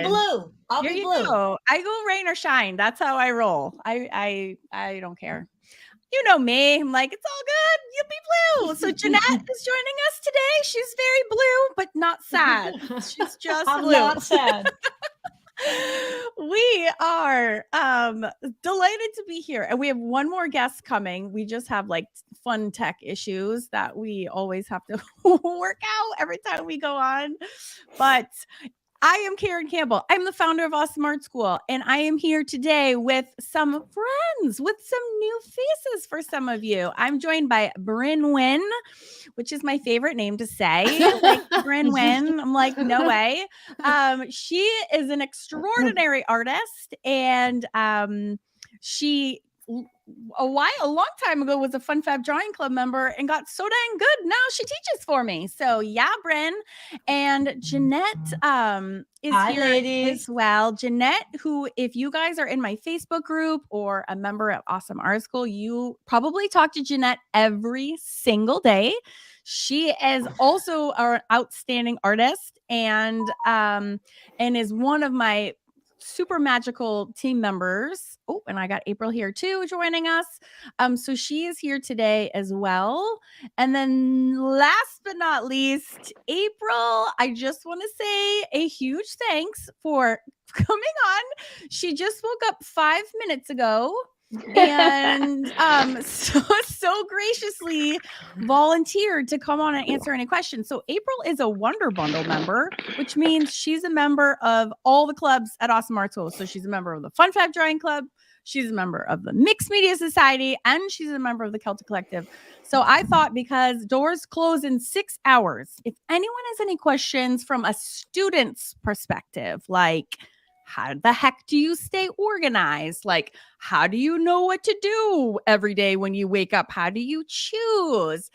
Blue. I'll Here be you blue. go. I go rain or shine. That's how I roll. I don't care. You know me. I'm like, it's all good. You'll be blue. So Jeanette is joining us today. She's very blue, but not sad. She's just I'm blue. not sad. We are delighted to be here. And we have one more guest coming. We just have like fun tech issues that we always have to work out every time we go on. But I am Karen Campbell. I'm the founder of Awesome Art School, and I am here today with some friends, with some new faces for some of you. I'm joined by Bryn Nguyen, which is my favorite name to say. Like Bryn Nguyen. I'm like, no way. She is an extraordinary artist, and she a long time ago was a Fun Fab Drawing Club member and got so dang good. Now she teaches for me. So yeah, Bryn. And Jeanette is Hi, here ladies. as well. Jeanette, who, if you guys are in my Facebook group or a member at Awesome Art School, you probably talk to Jeanette every single day. She is also an outstanding artist and is one of my super magical team members. Oh, and I got April here too joining us. So she is here today as well. And then last but not least, April, I just want to say a huge thanks for coming on. She just woke up 5 minutes ago and so graciously volunteered to come on and answer any questions. So April is a Wonder Bundle member, which means she's a member of all the clubs at Awesome Art School. So she's a member of the Fun Fab Drawing Club, she's a member of the Mixed Media Society, and she's a member of the Celtic Collective. So I thought, because doors close in 6 hours, if anyone has any questions from a student's perspective, like, how the heck do you stay organized? Like, how do you know what to do every day when you wake up? How do you choose?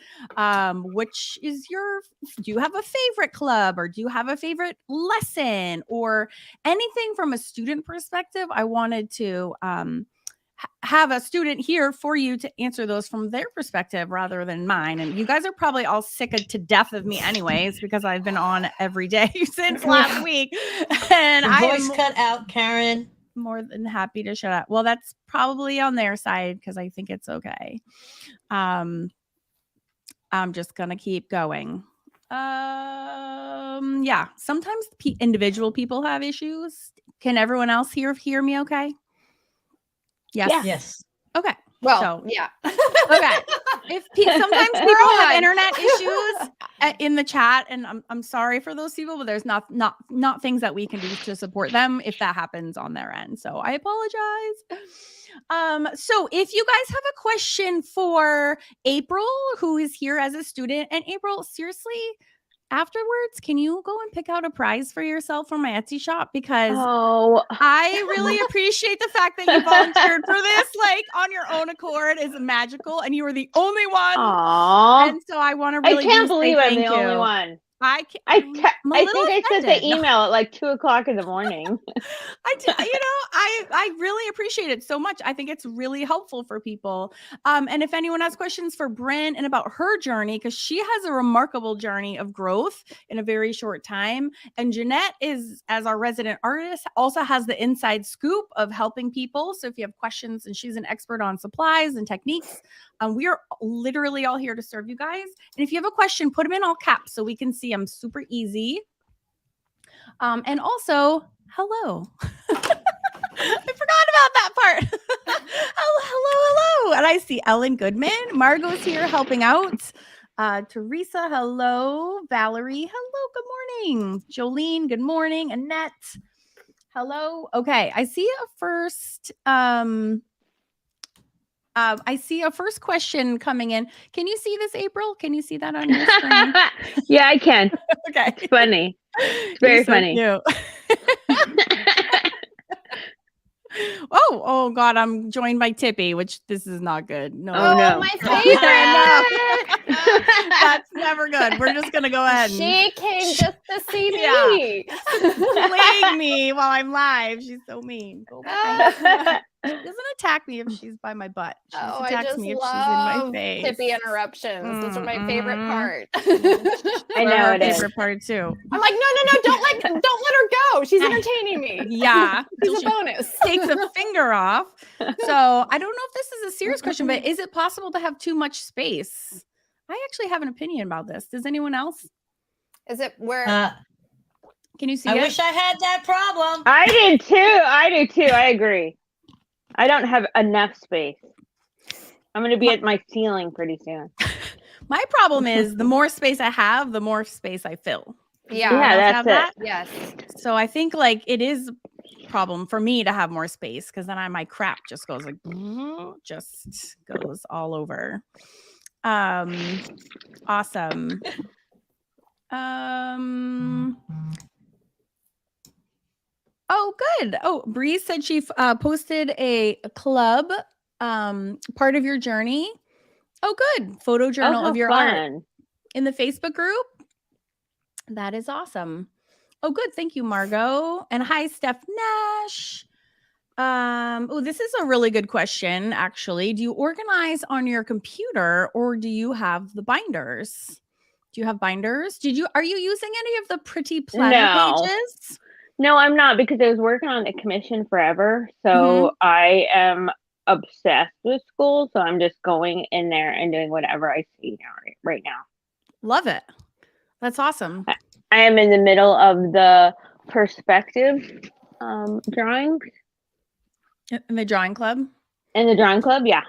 Which is do you have a favorite club, or do you have a favorite lesson, or anything from a student perspective? I wanted to have a student here for you to answer those from their perspective rather than mine. And you guys are probably all sick to death of me anyways, because I've been on every day since last week. And Your voice cut out, Karen. More than happy to shut up. Well, that's probably on their side because I think it's okay. I'm just gonna keep going. Yeah, sometimes individual people have issues. Can everyone else hear me okay? Yes. Yes. Okay. Well, yeah. Okay. Sometimes people have internet issues in the chat, and I'm sorry for those people, but there's not things that we can do to support them if that happens on their end. So I apologize. So if you guys have a question for April, who is here as a student, and April, seriously, afterwards, can you go and pick out a prize for yourself from my Etsy shop? Because I really appreciate the fact that you volunteered for this, like on your own accord, is magical, and you were the only one. Aww. And so I want to really I can't believe I'm the only one. I think I sent the email at like 2:00 in the morning. I really appreciate it so much. I think it's really helpful for people. And if anyone has questions for Bryn and about her journey, because she has a remarkable journey of growth in a very short time. And Jeanette is, as our resident artist, also has the inside scoop of helping people. So if you have questions, and she's an expert on supplies and techniques, we are literally all here to serve you guys. And if you have a question, put them in all caps so we can see them super easy. And also, hello. I forgot about that part. hello. And I see Ellen Goodman. Margot's here helping out. Teresa, hello. Valerie, hello. Good morning. Jolene, good morning. Annette, hello. Okay, I see a first. I see a first question coming in. Can you see this, April? Can you see that on your screen? Yeah, I can. Okay. It's funny. It's very funny. Oh God, I'm joined by Tippy, which this is not good. No. Oh, no. My favorite. That's never good. We're just gonna go ahead. She came just to see me. Playing me while I'm live. She's so mean. Go back. She doesn't attack me if she's by my butt. She just Oh, I attacks just me if she's in my love face. tippy interruptions. Those are my favorite part. I know Her it is. favorite part too. I'm like, no, don't let her go. She's entertaining me. Yeah. She's Till a she bonus. takes a finger off. So I don't know if this is a serious question, but is it possible to have too much space? I actually have an opinion about this. Does anyone else? Is it where? Can you see I it? wish I had that problem. I did too. I do too. I agree. I don't have enough space. I'm going to be at my ceiling pretty soon. My problem is the more space I have, the more space I fill. Yeah. Yeah, Else that's have it. that? Yes. So I think like it is a problem for me to have more space because then my crap just goes like just goes all over. Awesome. Oh, good. Oh, Bree said she posted a club part of your journey. Oh, good. Photo journal of your art in the Facebook group. That is awesome. Oh, good. Thank you, Margot. And hi, Steph Nash. Oh, this is a really good question, actually. Do you organize on your computer or do you have the binders? Do you have binders? Are you using any of the pretty planner pages? No, I'm not because I was working on the commission forever. So I am obsessed with school. So I'm just going in there and doing whatever I see right now. Love it. That's awesome. I am in the middle of the perspective drawings. In the drawing club? In the drawing club, yeah.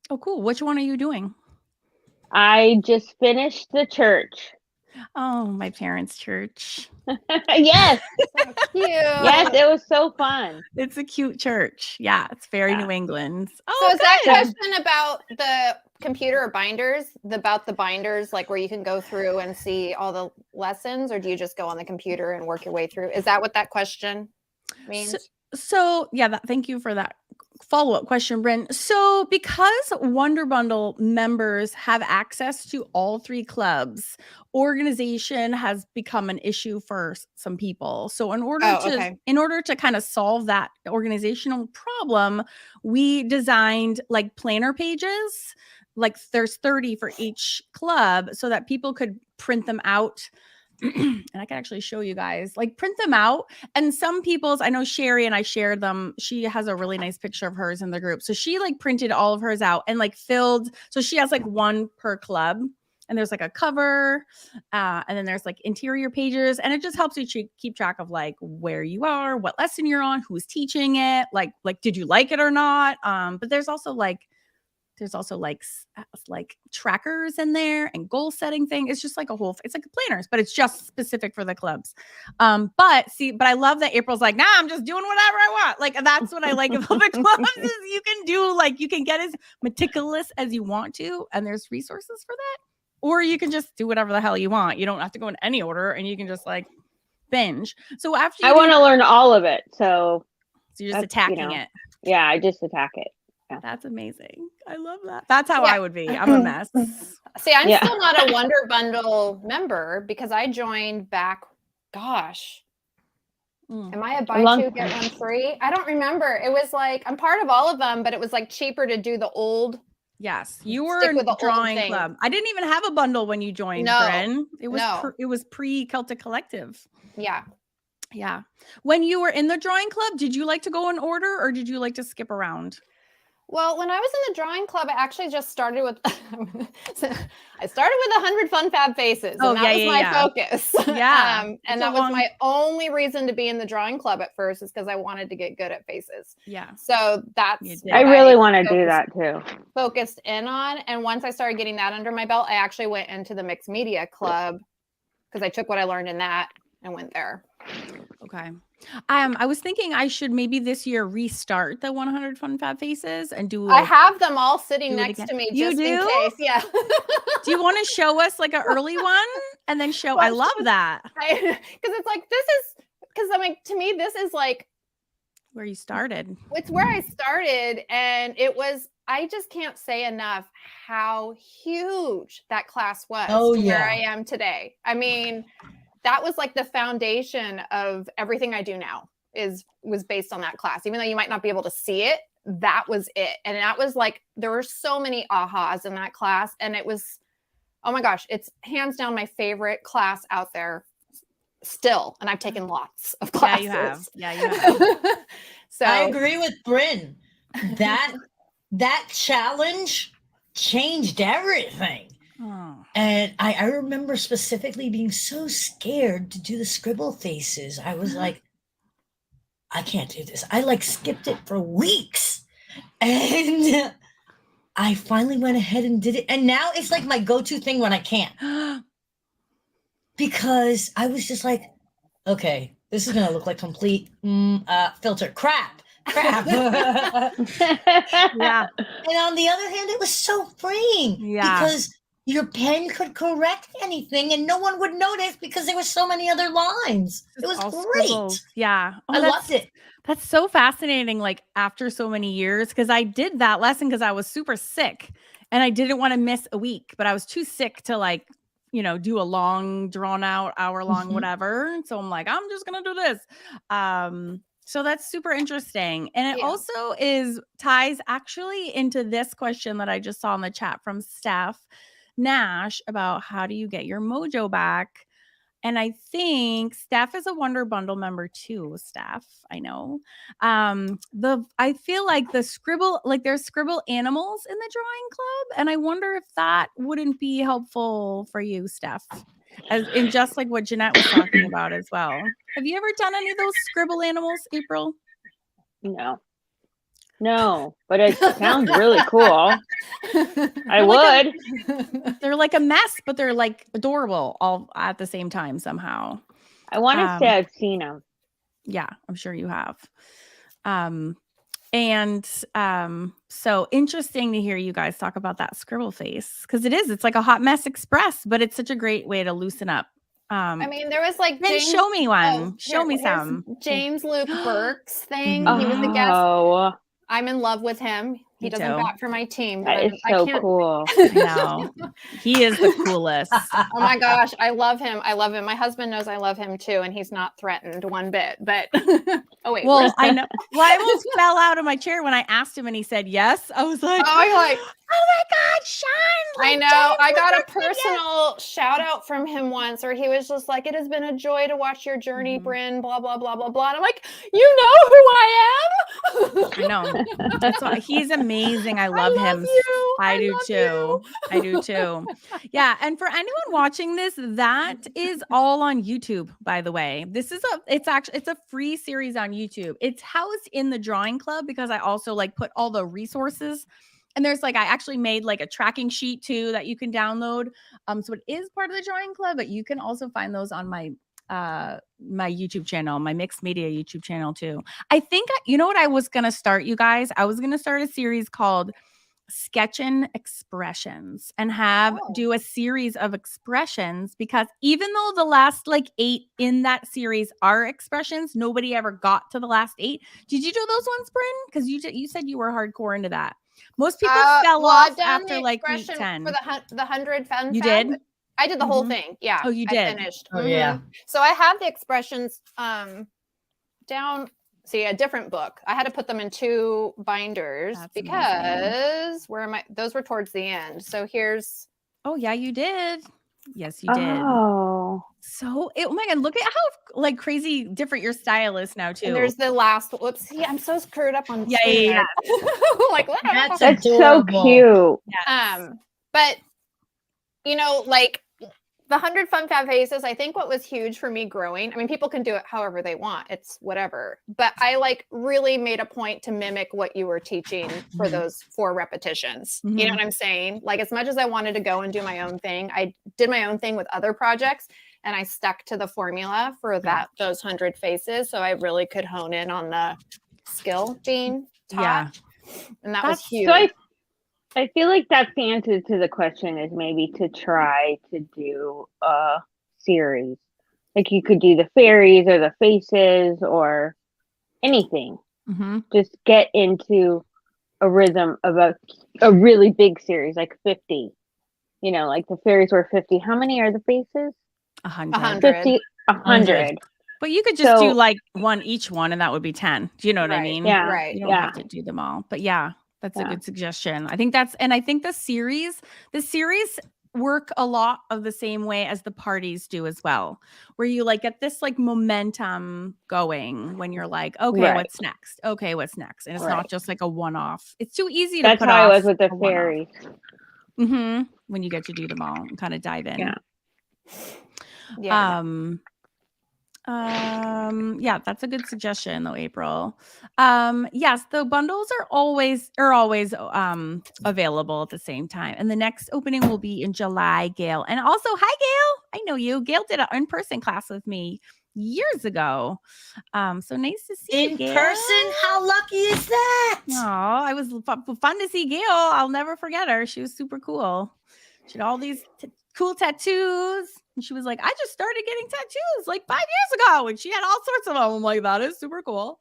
Oh, cool. Which one are you doing? I just finished the church. Oh, my parents' church. Yes. So cute. Yes, it was so fun. It's a cute church. Yeah, it's very New England. Oh, So is that good. question about the computer binders, about the binders, like where you can go through and see all the lessons, or do you just go on the computer and work your way through? Is that what that question means? So yeah, thank you for that follow-up question, Bryn. So because Wonder Bundle members have access to all three clubs, organization has become an issue for some people. So in order to kind of solve that organizational problem, we designed like planner pages. Like there's 30 for each club so that people could print them out. And I can actually show you guys, like print them out. And some people's, I know Sherry and I shared them. She has a really nice picture of hers in the group. So she like printed all of hers out and like filled. So she has like one per club and there's like a cover and then there's like interior pages. And it just helps you keep track of like where you are, what lesson you're on, who's teaching it, like, did you like it or not? But there's also like trackers in there and goal setting thing. It's just like it's like planners, but it's just specific for the clubs. But I love that April's like, nah, I'm just doing whatever I want. Like, that's what I like about the clubs is you can get as meticulous as you want to. And there's resources for that. Or you can just do whatever the hell you want. You don't have to go in any order and you can just like binge. So after I want to learn all of it. So you're just attacking it. Yeah, I just attack it. Yeah. That's amazing. I love that. That's how I would be. I'm a mess. See, I'm still not a Wonder Bundle member because I joined back, gosh. Am I a buy two, get one free? I don't remember. It was like, I'm part of all of them, but it was like cheaper to do the old. Yes, you were in the drawing club. I didn't even have a bundle when you joined, Bryn. It was pre-Celtic Collective. Yeah. Yeah. When you were in the drawing club, did you like to go in order or did you like to skip around? Well, when I was in the drawing club, I actually just started with, I started with 100 Fun Fab Faces. And that was my focus. Yeah. And that was my only reason to be in the drawing club at first is because I wanted to get good at faces. Yeah. So that's I really want to do that too. Focused in on. And once I started getting that under my belt, I actually went into the mixed media club because I took what I learned in that and went there. Okay. I was thinking I should maybe this year restart the 100 Fun Fab Faces and do. I have them all sitting next to me just in case. Yeah. Do you want to show us like an early one and then show? I love that because it's like to me this is like where you started. It's where I started, and it was. I just can't say enough how huge that class was. Where I am today. I mean. That was like the foundation of everything I do now was based on that class. Even though you might not be able to see it, that was it. And that was like, there were so many ahas in that class. And it was, oh my gosh, it's hands down my favorite class out there still. And I've taken lots of classes. Yeah, you have. So I agree with Bryn. That challenge changed everything. Oh. And I remember specifically being so scared to do the scribble faces. I was like, I can't do this. I like skipped it for weeks. And I finally went ahead and did it. And now it's like my go-to thing when I can't. Because I was just like, okay, this is going to look like complete filter crap. Yeah. And on the other hand, it was so freeing. Yeah. Because your pen could correct anything and no one would notice because there were so many other lines. It was great. Scribbles. Yeah. I loved it. That's so fascinating. Like after so many years, because I did that lesson because I was super sick and I didn't want to miss a week, but I was too sick to like, you know, do a long drawn out hour long, whatever. So I'm like, I'm just going to do this. So that's super interesting. And it also ties actually into this question that I just saw in the chat from Steph Nash about how do you get your mojo back? And I think Steph is a Wonder Bundle member too, Steph. I know. I feel like there's scribble animals in the drawing club. And I wonder if that wouldn't be helpful for you, Steph. As in just like what Jeanette was talking about as well. Have you ever done any of those scribble animals, April? No, but it sounds really cool. I would. They're like a mess, but they're like adorable all at the same time somehow. I want to say I've seen them. Yeah, I'm sure you have. So interesting to hear you guys talk about that scribble face because it's like a hot mess express, but it's such a great way to loosen up. I mean, there was like James, show me one. Show me some. James Luke Burke's thing. He was a guest. I'm in love with him. He doesn't bat for my team. That is so cool. I know. He is the coolest. Oh my gosh. I love him. My husband knows I love him too. And he's not threatened one bit, but oh wait. Well, I know. Well, I almost fell out of my chair when I asked him and he said yes. I was like, oh my God, Sean. I know. I got a personal shout out from him once where he was just like, it has been a joy to watch your journey, Bryn, blah, blah, blah, blah, blah. And I'm like, you know who I am? I know. That's why he's amazing. I love him. I do too. Yeah. And for anyone watching this, that is all on YouTube, by the way. It's a free series on YouTube. It's housed in the drawing club because I also like put all the resources. And there's I actually made like a tracking sheet too that you can download. So it is part of the drawing club, but you can also find those on my my YouTube channel, my mixed media YouTube channel too. I think, you know what I was going to start, you guys? I was going to start a series called Sketchin' Expressions and do a series of expressions because even though the last 8 in that series are expressions, nobody ever got to the last 8. Did you do those ones, Bryn? Because you said you were hardcore into that. Most people fell off after week 10. For the 100 fun. You did? I did the whole thing. Yeah. Oh, you did? I finished. Oh, yeah. So I have the expressions down. See, a different book. I had to put them in 2 binders because those were towards the end. So here's. Oh, yeah, you did. Yes, you did. Oh. So, oh my God, look at how crazy different your style is now too. And there's the last. Whoops. See, I'm so screwed up on. Yeah. What? That's so cute. Yes. But the 100 Fun Fab Faces, I think what was huge for me growing, I mean, people can do it however they want. It's whatever. But I really made a point to mimic what you were teaching for those 4 repetitions. You know what I'm saying? As much as I wanted to go and do my own thing, I did my own thing with other projects and I stuck to the formula for those 100 faces. So I really could hone in on the skill being taught. Yeah. And that was huge. So I feel like that's the answer to the question is maybe to try to do a series. You could do the fairies or the faces or anything. Just get into a rhythm of a really big series, 50. The fairies were 50. How many are the faces? 100. 50, 100. But you could just do like one each one, and that would be 10. Do you know what I Right. mean? Yeah. Right. You don't have to do them all. But yeah, that's a good suggestion. I think the series work a lot of the same way as the parties do as well, where you like get this like momentum going when you're like, okay, what's next? Okay, what's next? And it's not just like a one-off. It's too easy to put off. That's how I was with the fairies. When you get to do them all and kind of dive in. Yeah. Yeah, that's a good suggestion though, April. Yes, the bundles are always available at the same time. And the next opening will be in July, Gail. And also, hi Gail. I know you. Gail did an in-person class with me years ago. So nice to see you, Gail. In person? How lucky is that? Oh, it was fun to see Gail. I'll never forget her. She was super cool. She had all these cool tattoos. And she was like, I just started getting tattoos like 5 years ago. And she had all sorts of them. I'm like, that is super cool.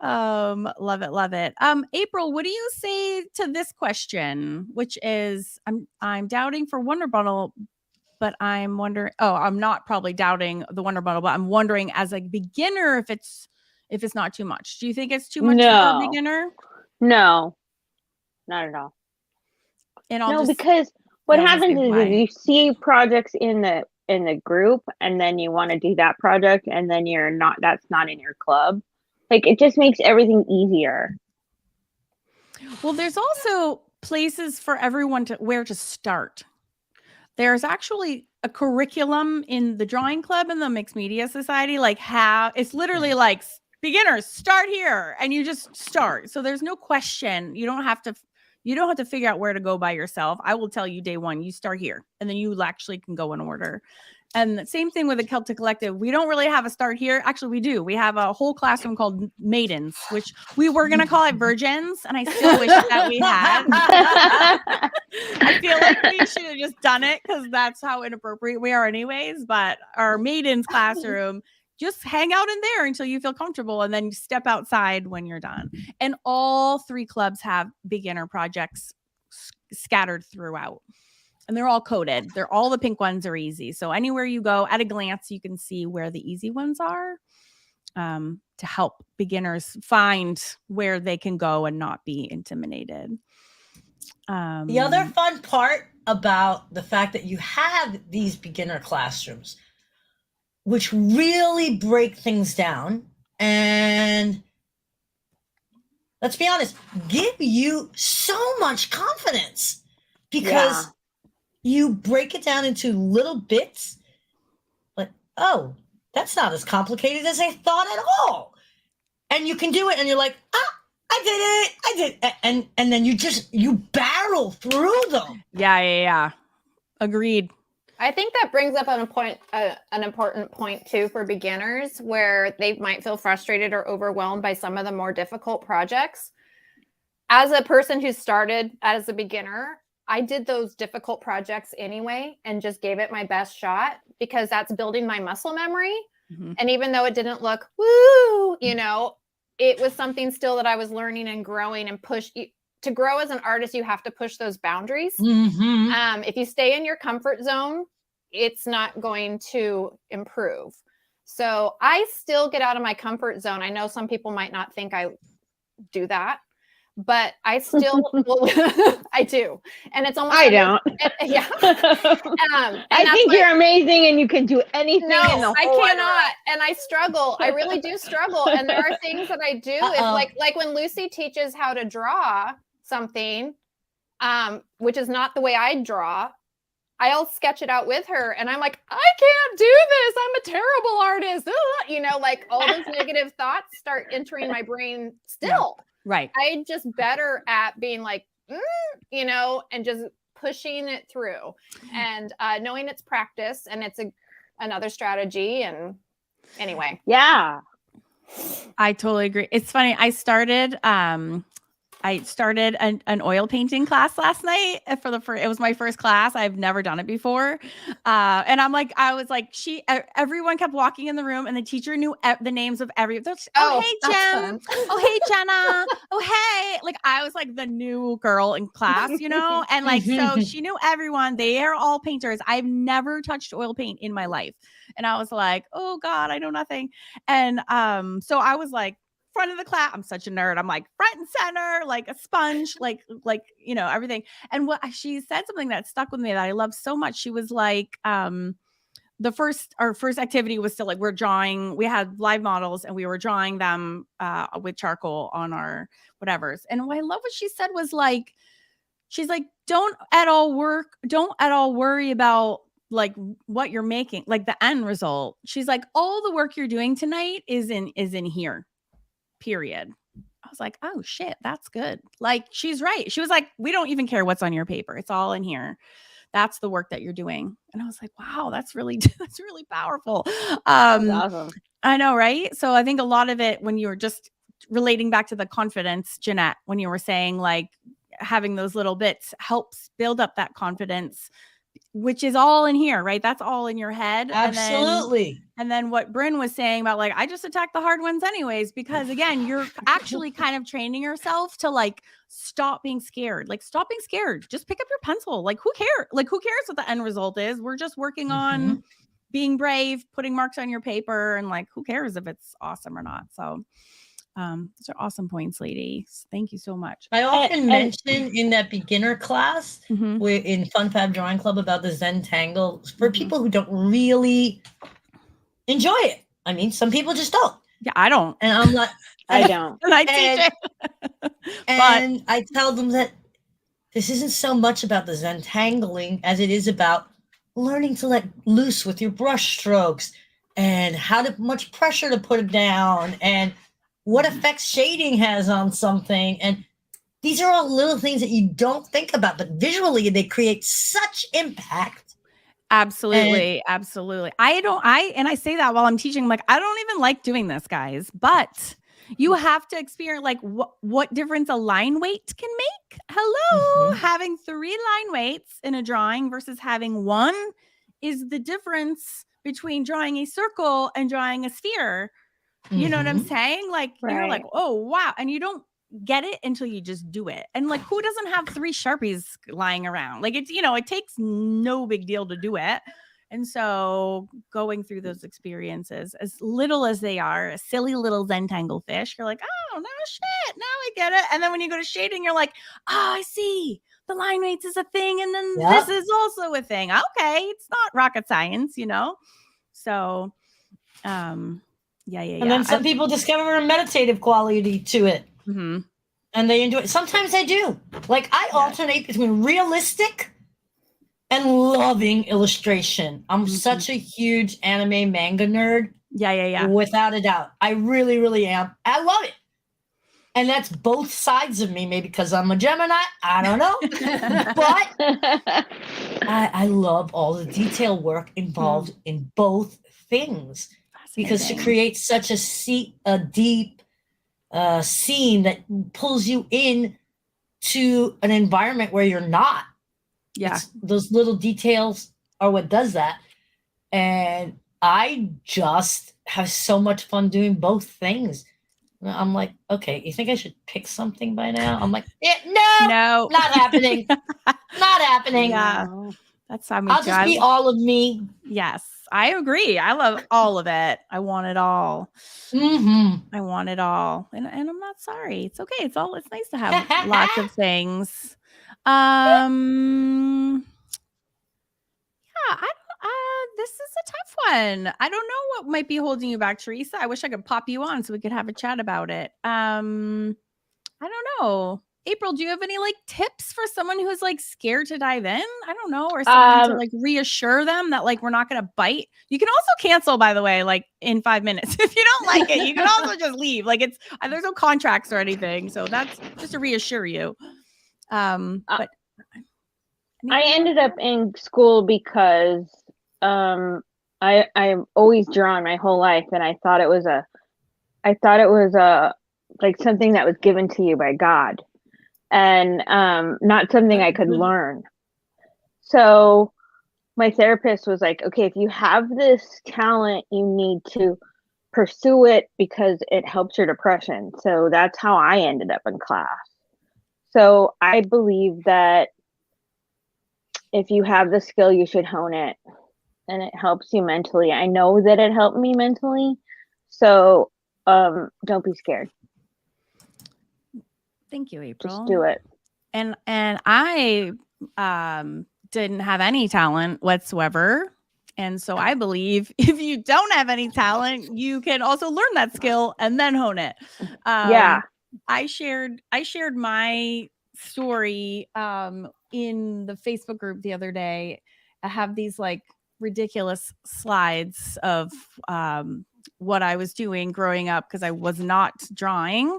Love it. Love it. April, what do you say to this question? Which is, I'm doubting for Wonder Bundle, but I'm wondering, I'm not probably doubting the Wonder Bundle, but I'm wondering as a beginner, if it's not too much. Do you think it's too much for a beginner? No, not at all. And because what happens is you see projects in the group, and then you want to do that project, and then that's not in your club. Like, it just makes everything easier. Well, there's also places for everyone where to start. There's actually a curriculum in the drawing club and the Mixed Media Society, it's literally like beginners start here, and you just start. So there's no question. You don't have to figure out where to go by yourself. I will tell you day one, you start here, and then you actually can go in order. And the same thing with the Celtic Collective. We don't really have a start here. Actually, we do. We have a whole classroom called Maidens, which we were going to call it Virgins. And I still wish that we had. I feel like we should have just done it because that's how inappropriate we are anyways. But our Maidens classroom, just hang out in there until you feel comfortable, and then you step outside when you're done. And all 3 clubs have beginner projects scattered throughout. And they're all coded. All the pink ones are easy. So anywhere you go, at a glance, you can see where the easy ones are, to help beginners find where they can go and not be intimidated. The other fun part about the fact that you have these beginner classrooms, which really break things down and, let's be honest, give you so much confidence, because you break it down into little bits. Like, oh, that's not as complicated as I thought at all. And you can do it, and you're like, I did it. And then you barrel through them. Yeah. Agreed. I think that brings up an important point too for beginners, where they might feel frustrated or overwhelmed by some of the more difficult projects. As a person who started as a beginner, I did those difficult projects anyway and just gave it my best shot, because that's building my muscle memory. Mm-hmm. And even though it didn't look woo, it was something still that I was learning and growing and to grow as an artist, you have to push those boundaries. Mm-hmm. If you stay in your comfort zone, it's not going to improve. So I still get out of my comfort zone. I know some people might not think I do that, but I still, I do. And it's almost, I don't. Yeah. I think you're amazing, and you can do anything. No, in the whole I cannot. And I struggle. I really do struggle. And there are things that I do. If, like when Lucy teaches how to draw something, which is not the way I draw, I'll sketch it out with her, and I'm like, I can't do this. I'm a terrible artist. Like all those negative thoughts start entering my brain still. Yeah. Right. I'm just better at being like, and just pushing it through, and knowing it's practice, and it's another strategy. And anyway. Yeah. I totally agree. It's funny. I started I started an oil painting class last night it was my first class. I've never done it before. And I was like, everyone kept walking in the room and the teacher knew the names of hey, Jim. Fun. Oh, hey, Jenna. Oh, hey. Like, I was like the new girl in class, and like, so she knew everyone. They are all painters. I've never touched oil paint in my life. And I was like, oh God, I know nothing. And so I was like, front of the class. I'm such a nerd. I'm like front and center, like a sponge, like everything. And what she said something that stuck with me that I love so much. She was like, our first activity was still like we had live models and we were drawing them with charcoal on our whatevers. And what I love what she said was like, she's like, don't at all worry about like what you're making, like the end result. She's like, all the work you're doing tonight is in here. Period. I was like, oh shit, that's good. Like, she's right. She was like, we don't even care what's on your paper. It's all in here. That's the work that you're doing. And I was like, wow, that's really powerful. That's awesome. I know, right? So I think a lot of it, when you were just relating back to the confidence, Jeanette, when you were saying like having those little bits helps build up that confidence, which is all in here, right? That's all in your head. Absolutely. And then what Bryn was saying about like, I just attack the hard ones anyways, because again, you're actually kind of training yourself to like, stop being scared. Like, stop being scared. Just pick up your pencil. Like, who cares? Like, who cares what the end result is? We're just working on being brave, putting marks on your paper, and like, who cares if it's awesome or not? So those are awesome points, ladies. Thank you so much. I often mention in that beginner class in Fun Fab Drawing Club about the Zentangle for people who don't really enjoy it. I mean, some people just don't. Yeah, I don't. And I'm like, I don't. And I teach it. And I tell them that this isn't so much about the Zentangling as it is about learning to let loose with your brush strokes and much pressure to put it down and what effects shading has on something. And these are all little things that you don't think about, but visually they create such impact. Absolutely. Absolutely. I say that while I'm teaching, like, I don't even like doing this, guys, but you have to experience like what difference a line weight can make. Hello, having 3 line weights in a drawing versus having 1 is the difference between drawing a circle and drawing a sphere. You know what I'm saying? Like, you're like, oh, wow. And you don't get it until you just do it. And like, who doesn't have 3 Sharpies lying around? Like, it's, it takes no big deal to do it. And so going through those experiences, as little as they are, a silly little Zentangle fish, you're like, oh, no shit. Now I get it. And then when you go to shading, you're like, oh, I see. The line weights is a thing. And then this is also a thing. Okay. It's not rocket science, So, yeah. And then some people discover a meditative quality to it. And they enjoy it. Sometimes I do. Like, I alternate between realistic and loving illustration. I'm such a huge anime manga nerd. Yeah. Without a doubt. I really, really am. I love it. And that's both sides of me, maybe because I'm a Gemini. I don't know. But I love all the detail work involved in both things. Because to create such a deep scene that pulls you in to an environment where you're not. Those little details are what does that. And I just have so much fun doing both things. I'm like, okay, you think I should pick something by now? I'm like, no, not happening. Not happening. Yeah, that's how I'll just be all of me. Yes, I agree. I love all of it. I want it all. I want it all, and I'm not sorry. It's okay. It's nice to have lots of things. This is a tough one. I don't know what might be holding you back, Teresa. I wish I could pop you on so we could have a chat about it. I don't know. April, do you have any like tips for someone who's like scared to dive in? I don't know, or someone to like reassure them that like we're not going to bite. You can also cancel, by the way, like in 5 minutes. If you don't like it, you can also just leave. Like there's no contracts or anything. So that's just to reassure you. But I ended up in school because I've always drawn my whole life, and I thought it was a like something that was given to you by God. and not something I could learn. So my therapist was like, okay, if you have this talent, you need to pursue it because it helps your depression. So that's how I ended up in class. So I believe that if you have the skill, you should hone it, and it helps you mentally. I know that it helped me mentally. So don't be scared. Thank you, April. Just do it. And I didn't have any talent whatsoever. And so I believe if you don't have any talent, you can also learn that skill and then hone it. Yeah. I shared my story in the Facebook group the other day. I have these like ridiculous slides of what I was doing growing up because I was not drawing.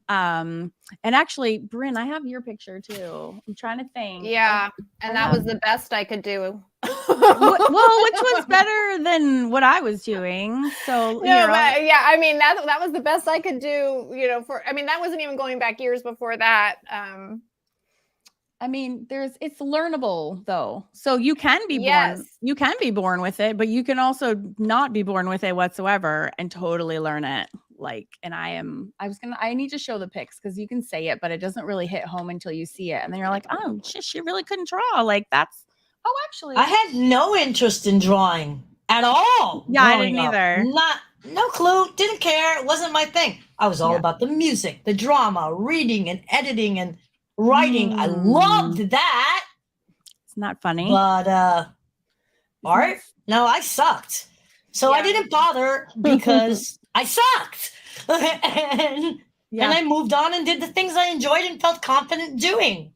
And actually, Bryn, I have your picture too. I'm trying to think. Yeah, and that was the best I could do. Well, which was better than what I was doing. So yeah, I mean that was the best I could do. That wasn't even going back years before that. I mean, it's learnable though. So you can be born with it, but you can also not be born with it whatsoever and totally learn it. Like, and I need to show the pics because you can say it, but it doesn't really hit home until you see it. And then you're like, oh shit, she really couldn't draw. Like actually. I had no interest in drawing at all. Yeah, I didn't either. No clue. Didn't care. It wasn't my thing. I was all about the music, the drama, reading and editing and writing. I loved that. It's not funny. But art? No, I sucked. So I didn't bother because I sucked. and I moved on and did the things I enjoyed and felt confident doing.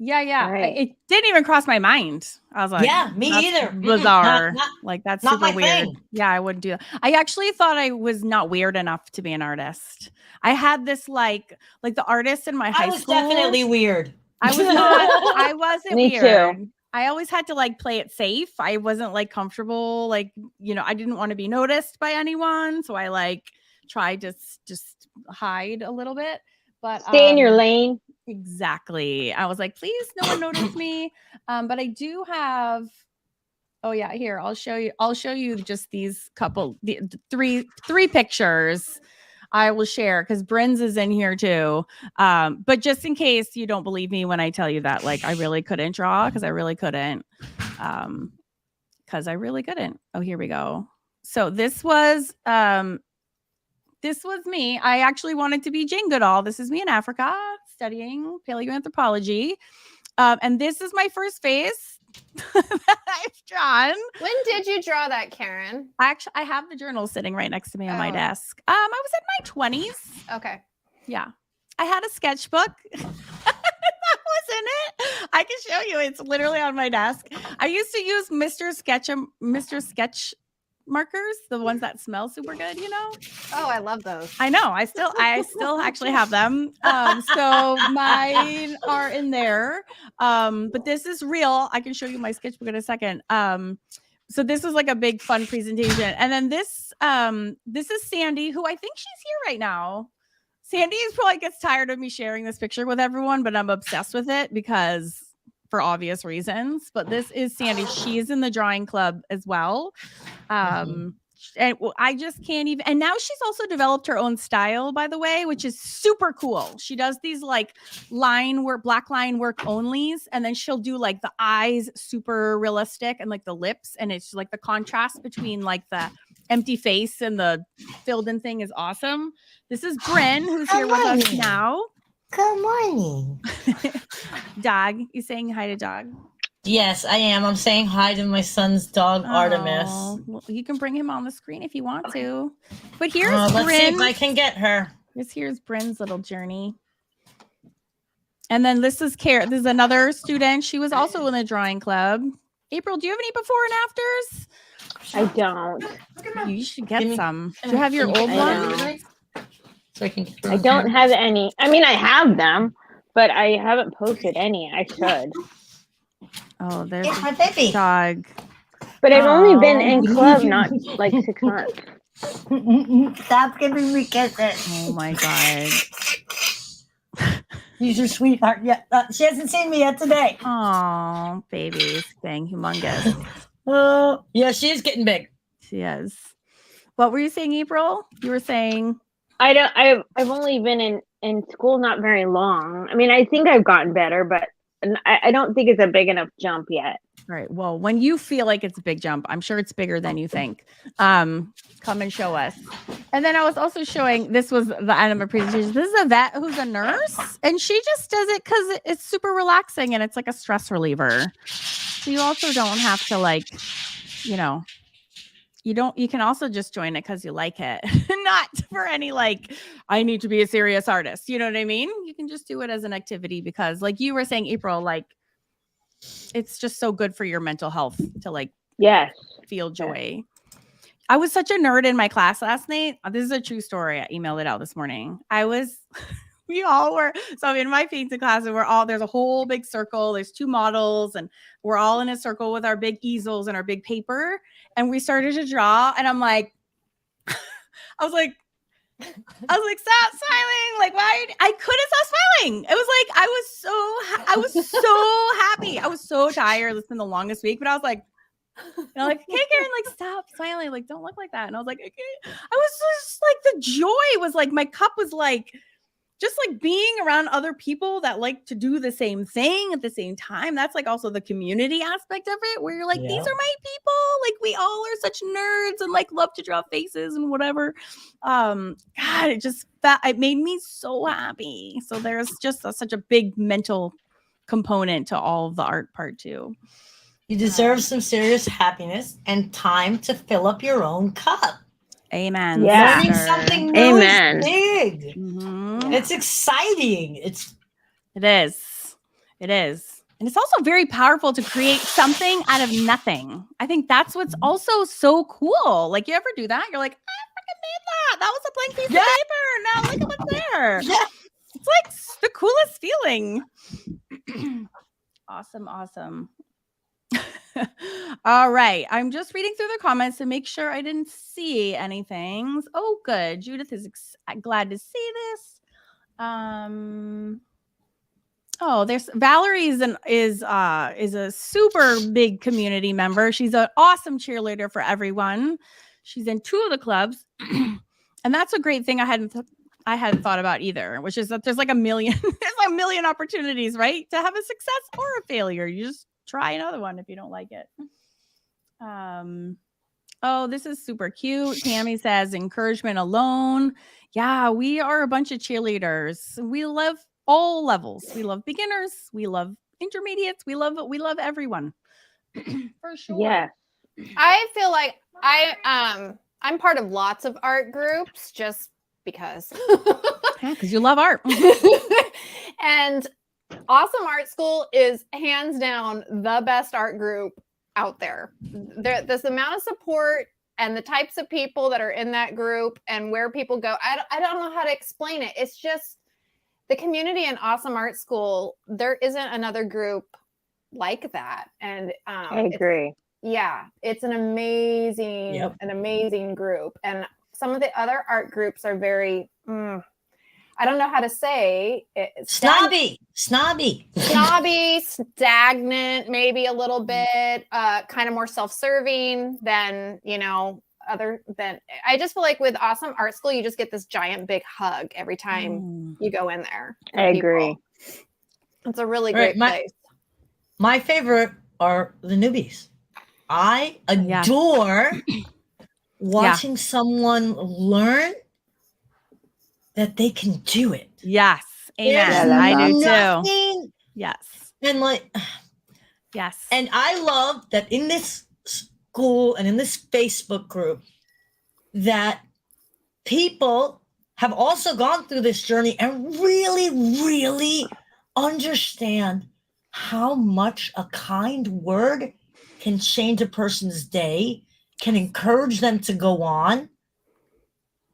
Yeah. Right. It didn't even cross my mind. I was like, yeah, me either. Bizarre. Like that's not super my weird. thing. Yeah, I wouldn't do that. I actually thought I was not weird enough to be an artist. I had this like the artists in my high school. I was definitely weird. I was not. I wasn't Me weird. too. I always had to like play it safe. I wasn't like comfortable. Like, I didn't want to be noticed by anyone. So I like tried to just hide a little bit. But stay in your lane. Exactly. I was like, please, no one notice me. But I do have. Oh yeah, here I'll show you just these three pictures. I will share because Bryn's is in here too. But just in case you don't believe me when I tell you that, like, I really couldn't draw because I really couldn't. Oh, here we go. So this was me. I actually wanted to be Jane Goodall. This is me in Africa studying paleoanthropology. And this is my first face that I've drawn. When did you draw that, Karen? I have the journal sitting right next to me on my desk. I was in my 20s. Okay. Yeah. I had a sketchbook. That was in it. I can show you. It's literally on my desk. I used to use Mr. Sketch markers, the ones that smell super good, Oh, I love those. I know. I still actually have them. So mine are in there. But this is real. I can show you my sketchbook in a second. So this is like a big fun presentation. And then this is Sandy, who I think she's here right now. Sandy probably gets tired of me sharing this picture with everyone, but I'm obsessed with it because for obvious reasons. But this is Sandy. She is in the drawing club as well. And I just can't even. And now she's also developed her own style, by the way, which is super cool. She does these like black line work onlys, and then she'll do like the eyes super realistic and like the lips, and it's like the contrast between like the empty face and the filled in thing is awesome. This is Bryn, who's here with us now. Good morning. Dog, you saying hi to Dog? Yes, I am. I'm saying hi to my son's dog, Artemis. Well, you can bring him on the screen if you want to. But here's let's see if Bryn. I can get her. Here's Bryn's little journey. And then this is Karen. This is another student. She was also in the drawing club. April, do you have any before and afters? I don't. You should get some. Do you have your old ones? So I don't have any. I mean, I have them, but I haven't posted any. I should. Oh, there's my baby Dog. But I've only been in club not like 6 months. Stop giving me kisses. Oh my god. She's your sweetheart. Yeah, she hasn't seen me yet today. Oh, baby's getting humongous. Oh, yeah, she is getting big. She is. What were you saying, April? You were saying I've only been in school not very long. I mean, I think I've gotten better, but I don't think it's a big enough jump yet. Right. Well, when you feel like it's a big jump, I'm sure it's bigger than you think. Come and show us. And then I was also showing, this was the end of my presentation. This is a vet who's a nurse, and she just does it because it's super relaxing and it's like a stress reliever. So you also don't have to like, you can also just join it because you like it, not for any like, I need to be a serious artist. You know what I mean? You can just do it as an activity because like you were saying, April, like, it's just so good for your mental health to like feel joy. I was such a nerd in my class last night. This is a true story. I emailed it out this morning. We all were. So in my painting class, and there's a whole big circle. There's 2 models and we're all in a circle with our big easels and our big paper. And we started to draw. And I'm like, I was like, stop smiling. Like, why? I couldn't stop smiling. It was like, I was so happy. I was so tired. It's been the longest week, but I was like, like, hey, Karen, like, stop smiling. Like, don't look like that. And I was like, okay. I was just like, the joy was like, my cup was like, just like being around other people that like to do the same thing at the same time. That's like also the community aspect of it where you're like, these are my people. Like we all are such nerds and like love to draw faces and whatever. God, it made me so happy. So there's just such a big mental component to all of the art part too. You deserve some serious happiness and time to fill up your own cup. Amen. Yeah. Learning something new Amen. is big. Mm-hmm. It's exciting. It is. And it's also very powerful to create something out of nothing. I think that's what's also so cool. Like, you ever do that? You're like, I freaking made that. That was a blank piece of paper. Now look at what's there. Yeah. It's like the coolest feeling. Awesome. All right. I'm just reading through the comments to make sure I didn't see anything. Oh, good. Judith is glad to see this. There's Valerie is a super big community member. She's an awesome cheerleader for everyone. She's in 2 of the clubs, and that's a great thing I hadn't thought about either, which is that there's like a million opportunities, right, to have a success or a failure. You just try another one if you don't like it. This is super cute. Tammy says encouragement alone. Yeah, we are a bunch of cheerleaders. We love all levels. We love beginners. We love intermediates. We love everyone. For sure. Yeah. I feel like I'm part of lots of art groups just because. Yeah, because you love art. And Awesome Art School is hands down the best art group out there. There's the amount of support and the types of people that are in that group and where people go. I don't know how to explain it. It's just the community in Awesome Art School. There isn't another group like that. And I agree. It's an amazing group. And some of the other art groups are very I don't know how to say it. snobby, stagnant, maybe a little bit, kind of more self-serving than, I just feel like with Awesome Art School, you just get this giant big hug every time you go in there. I agree. It's a really great place. My favorite are the newbies. I adore watching someone learn that they can do it. Yes. Amen. I do too. Yes. And yes. And I love that in this school and in this Facebook group that people have also gone through this journey and really, really understand how much a kind word can change a person's day, can encourage them to go on.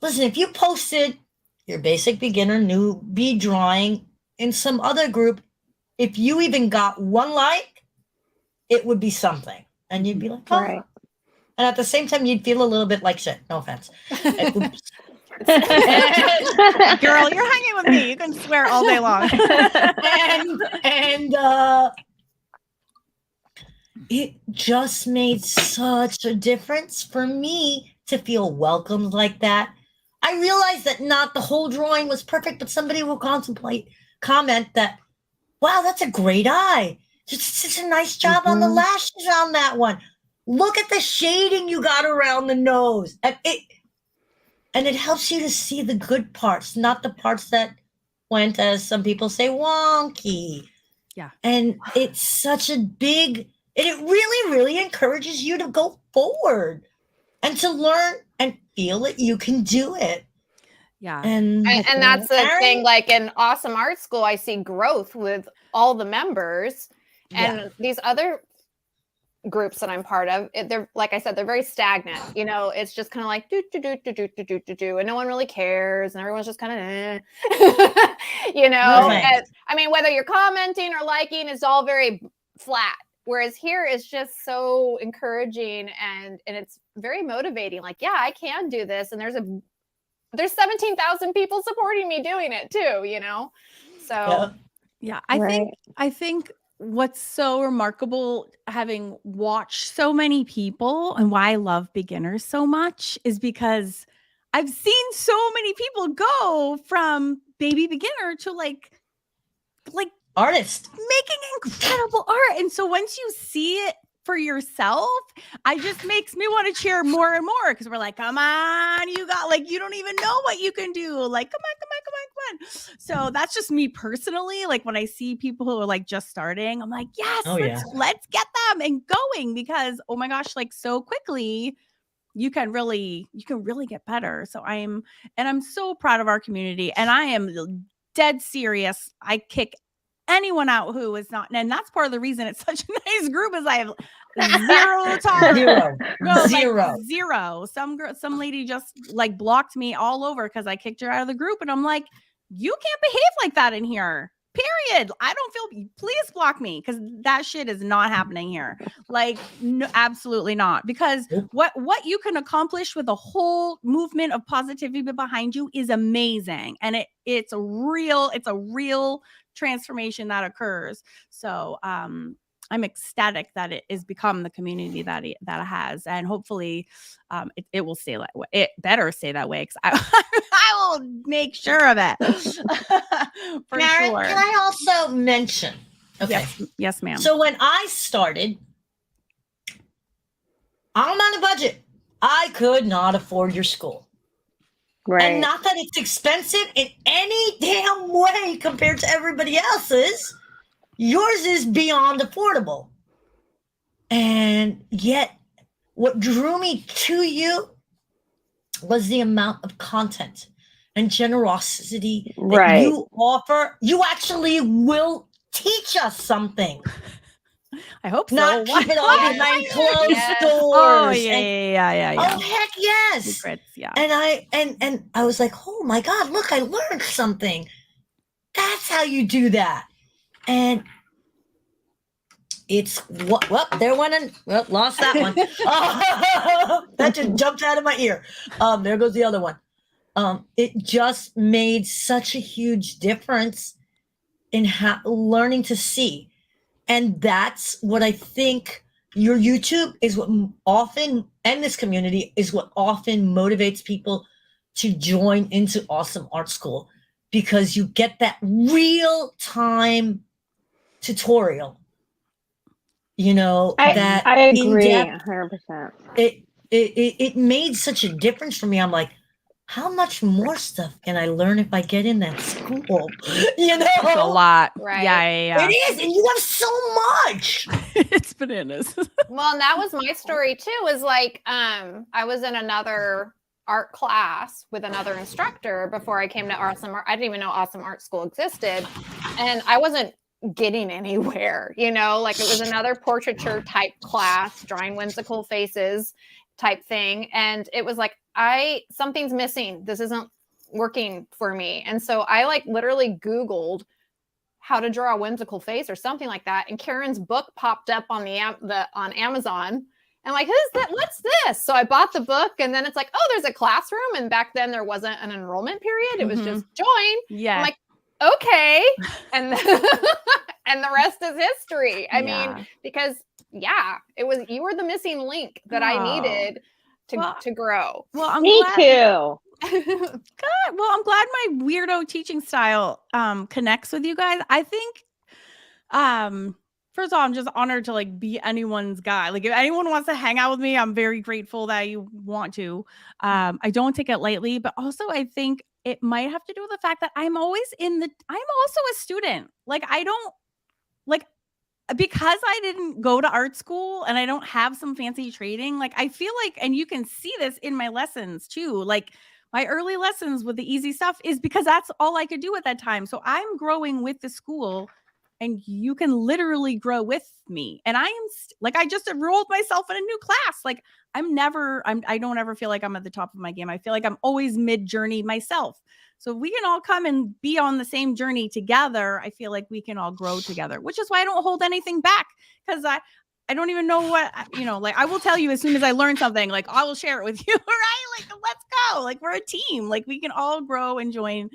Listen, if you posted your basic beginner newbie drawing in some other group, if you even got 1 like, it would be something. And you'd be like, oh. Right. And at the same time, you'd feel a little bit like shit. No offense. Girl, you're hanging with me. You can swear all day long. and it just made such a difference for me to feel welcomed like that. I realized that not the whole drawing was perfect, but somebody will comment that, wow, that's a great eye. Just such a nice job on the lashes on that one. Look at the shading you got around the nose. And it helps you to see the good parts, not the parts that went, as some people say, wonky. Yeah. And it's such a big, and it really, really encourages you to go forward and to learn and feel that you can do it. Yeah. And that's the thing, like in Awesome Art School, I see growth with all the members, and these other groups that I'm part of, they're, like I said, they're very stagnant. You know, it's just kind of like do, and no one really cares, and everyone's just kind of, you know. Right. And, I mean, whether you're commenting or liking, it's all very flat. Whereas here it's just so encouraging and it's very motivating. Like, yeah, I can do this, and there's 17,000 people supporting me doing it too, you know? So yeah, I think what's so remarkable, having watched so many people, and why I love beginners so much, is because I've seen so many people go from baby beginner to like artist making incredible art. And so once you see it for yourself, I just makes me want to cheer more and more, because we're like, come on, you got, like, you don't even know what you can do. Like, come on. So that's just me personally. Like, when I see people who are like just starting, I'm like, yes, let's get them and going, because oh my gosh, like so quickly you can really get better. So I'm so proud of our community, and I am dead serious. I kick anyone out who is not, and that's part of the reason it's such a nice group, is I have zero tolerance. Zero. Some lady just like blocked me all over because I kicked her out of the group, and I'm like, you can't behave like that in here. Period. I don't feel, please block me, because that shit is not happening here. Like, no, absolutely not. Because what you can accomplish with a whole movement of positivity behind you is amazing. And it's a real transformation that occurs. So I'm ecstatic that it has become the community that it has, and hopefully it will stay that way. It better stay that way, because I will make sure of it. For Maren, sure. can I also mention? Okay. Yes, ma'am. So when I started, I'm on a budget. I could not afford your school. Right. And not that it's expensive in any damn way compared to everybody else's. Yours is beyond affordable. And yet, what drew me to you was the amount of content and generosity that you offer. You actually will teach us something. I hope so. Not keep it all behind closed doors. Oh yeah. Oh heck yes. Secrets, yeah. And I was like, oh my God, look, I learned something. That's how you do that. And it's there went in. Well, lost that one. That just jumped out of my ear. There goes the other one. It just made such a huge difference in learning to see. And that's what I think your YouTube is what often, and this community is what often motivates people to join into Awesome Art School, because you get that real time tutorial. You know, I agree 100%. It made such a difference for me. I'm like, how much more stuff can I learn if I get in that school? You know, it's a lot. Right. Yeah. It is, and you have so much. It's bananas. Well, and that was my story too. Was like, I was in another art class with another instructor before I came to Awesome Art. I didn't even know Awesome Art School existed, and I wasn't getting anywhere. You know, like it was another portraiture type class, drawing whimsical faces type thing, and it was like, something's missing. This isn't working for me. And so I like literally Googled how to draw a whimsical face or something like that. And Karen's book popped up on on Amazon. And like, who's that? What's this? So I bought the book, and then it's like, oh, there's a classroom. And back then there wasn't an enrollment period. It was just join. Yeah. I'm like, okay. And and the rest is history. I mean, because it was, you were the missing link that I needed to grow. Well, I'm Me glad. too. Good. Well, I'm glad my weirdo teaching style connects with you guys. I think first of all, I'm just honored to like be anyone's guy. Like if anyone wants to hang out with me, I'm very grateful that you want to. I don't take it lightly, but also I think it might have to do with the fact that I'm also a student. Like I don't like, because I didn't go to art school and I don't have some fancy training, like I feel like, and you can see this in my lessons too, like my early lessons with the easy stuff is because that's all I could do at that time. So I'm growing with the school and you can literally grow with me. And I am like, I just enrolled myself in a new class. Like I don't ever feel like I'm at the top of my game. I feel like I'm always mid journey myself. So if we can all come and be on the same journey together, I feel like we can all grow together, which is why I don't hold anything back, because I don't even know what, like I will tell you as soon as I learn something, like I will share it with you, right? Like, let's go. Like we're a team. Like we can all grow and join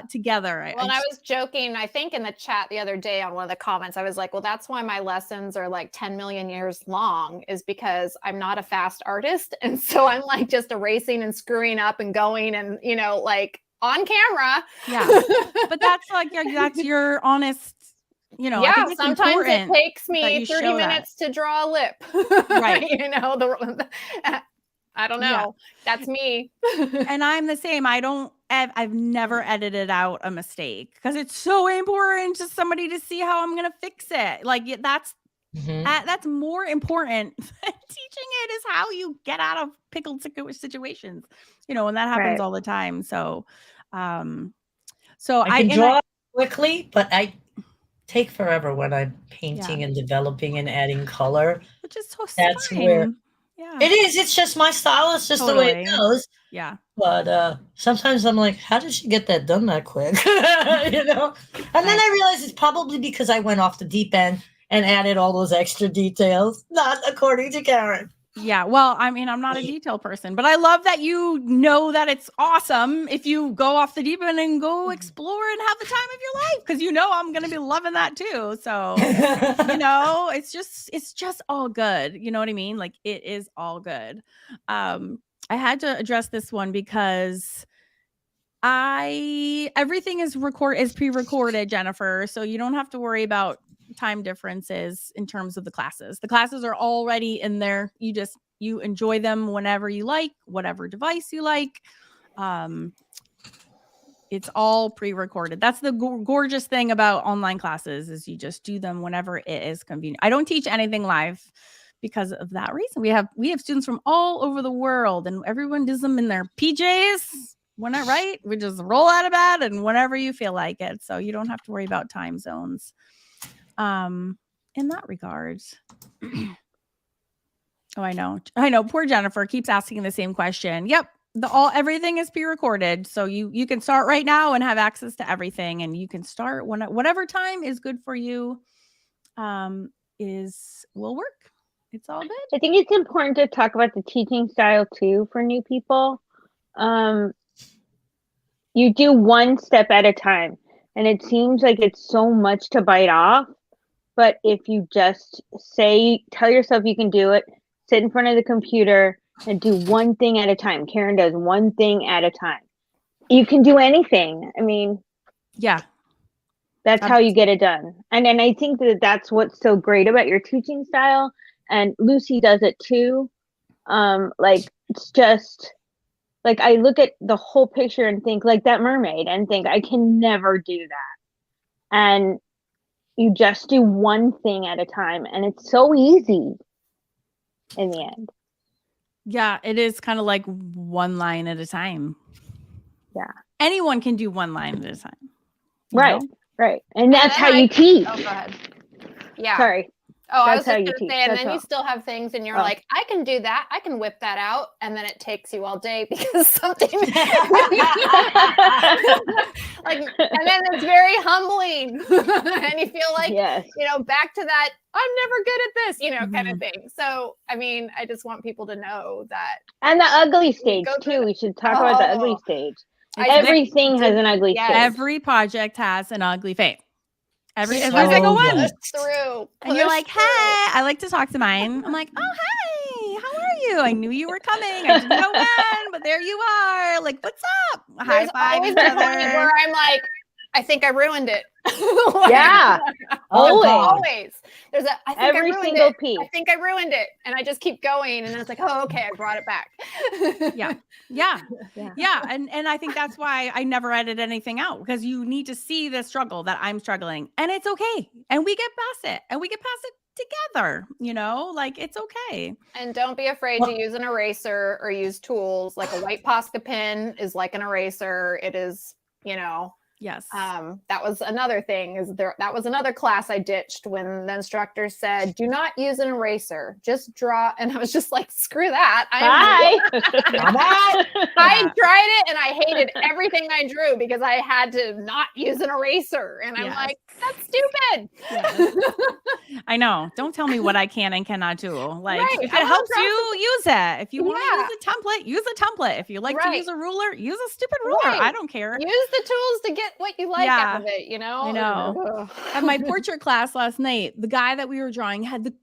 together. Well, and I was joking, I think in the chat the other day on one of the comments, I was like, well, that's why my lessons are like 10 million years long, is because I'm not a fast artist. And so I'm like just erasing and screwing up and going and, like on camera. Yeah. But that's like, that's your honest, yeah, I think sometimes it takes me 30 minutes to draw a lip. Right. I don't know. Yeah. That's me. And I'm the same. I've never edited out a mistake because it's so important to somebody to see how I'm going to fix it. Like that's more important than teaching it is how you get out of pickled situations, and that happens all the time. So, I can draw quickly, but I take forever when I'm painting and developing and adding color. Which is so That's fine. where Yeah. it is. It's just my style. It's just the way it goes. Yeah. But sometimes I'm like, how did she get that done that quick? And then I realized it's probably because I went off the deep end and added all those extra details, not according to Karen. Yeah. Well, I mean, I'm not a detail person, but I love that you know that it's awesome if you go off the deep end and go explore and have the time of your life, because I'm going to be loving that too. So, it's just all good. You know what I mean? Like it is all good. I had to address this one because everything is pre-recorded, Jennifer. So you don't have to worry about time differences in terms of the classes. The classes are already in there. You enjoy them whenever you like, whatever device you like. It's all pre-recorded. That's the gorgeous thing about online classes, is you just do them whenever it is convenient. I don't teach anything live because of that reason. We have students from all over the world, and everyone does them in their PJs. Right? We just roll out of bed and whenever you feel like it. So you don't have to worry about time zones. In that regard. Oh, I know. Poor Jennifer keeps asking the same question. Yep. Everything is pre-recorded. So you can start right now and have access to everything, and you can start whatever time is good for you, will work. It's all good. I think it's important to talk about the teaching style too for new people. You do one step at a time, and it seems like it's so much to bite off. But if you just tell yourself you can do it, sit in front of the computer and do one thing at a time. Karen does one thing at a time. You can do anything. I mean, yeah, that's how you get it done. And I think that's what's so great about your teaching style. And Lucy does it too. It's just like, I look at the whole picture and think like that mermaid and think I can never do that. And you just do one thing at a time, and it's so easy in the end. Yeah, it is kind of like one line at a time. Yeah. Anyone can do one line at a time. Right. And that's how you teach. Oh, go ahead. Yeah. Sorry. Oh, I was That's how just you gonna teach. say, and That's then you all. still have things, and you're Oh. like, I can do that. I can whip that out, and then it takes you all day because something like, and then it's very humbling, and you feel like, Yes. back to that. I'm never good at this, kind of Mhm. thing. So, I mean, I just want people to know that. And the ugly stage go through too. We should talk about the ugly Oh, stage. It's Everything has an ugly yes. stage. Every project has an ugly face. Every So single one. yes. Through. And you're push like, hey, through. I like to talk to mine. I'm like, oh, hey, how are you? I knew you were coming. I didn't know when, but there you are. Like, what's up? High There's five always each a point other. where I'm like, I think I ruined it. Yeah. Oh, Always. God. Always. There's a, I think Every I ruined single it. piece. I think I ruined it. And I just keep going. And then it's like, oh, okay, I brought it back. Yeah. And I think that's why I never edit anything out, because you need to see the struggle that I'm struggling, and it's okay. And we get past it, and we get past it together, like it's okay. And don't be afraid to use an eraser or use tools. Like a white Posca pen is like an eraser. It is, Yes. That was another thing that was another class I ditched when the instructor said, do not use an eraser, just draw. And I was just like, screw that. Bye. I'm out. I tried it and I hated everything I drew because I had to not use an eraser. And I'm like, that's stupid. Yes. I know. Don't tell me what I can and cannot do. Like, Right. if it helps you, use it. If you want Yeah. to use a template, use a template. If you like to Right. use a ruler, use a stupid ruler. Right. I don't care. Use the tools to get what you like Yeah. out of it, I know. At my portrait class last night, the guy that we were drawing had the